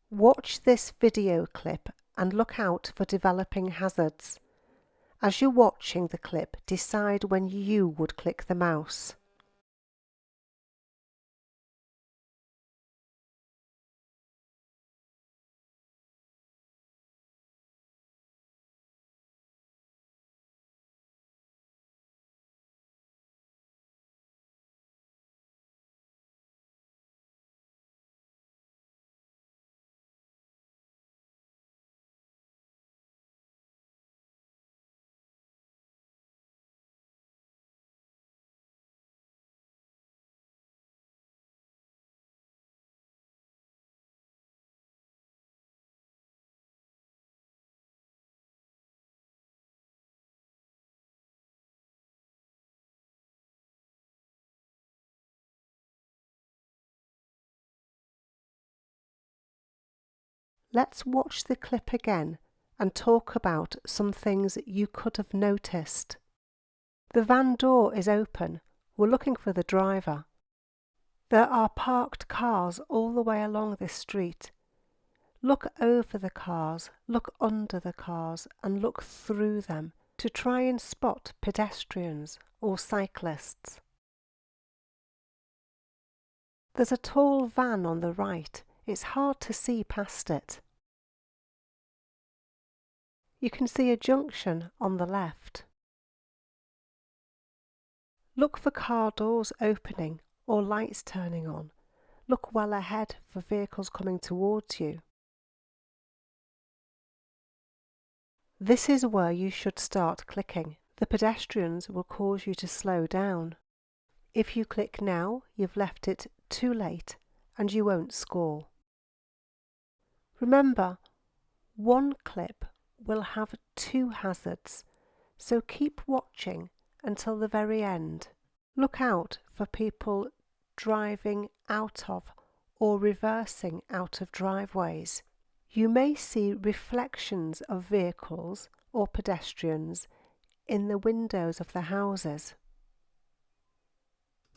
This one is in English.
Watch this video clip and look out for developing hazards. As you're watching the clip, decide when you would click the mouse. Let's watch the clip again and talk about some things you could have noticed. The van door is open. We're looking for the driver. There are parked cars all the way along this street. Look over the cars, look under the cars and look through them to try and spot pedestrians or cyclists. There's a tall van on the right. It's hard to see past it. You can see a junction on the left. Look for car doors opening or lights turning on. Look well ahead for vehicles coming towards you. This is where you should start clicking. The pedestrians will cause you to slow down. If you click now, you've left it too late and you won't score. Remember, one clip will have 2 hazards, so keep watching until the very end. Look out for people driving out of or reversing out of driveways. You may see reflections of vehicles or pedestrians in the windows of the houses.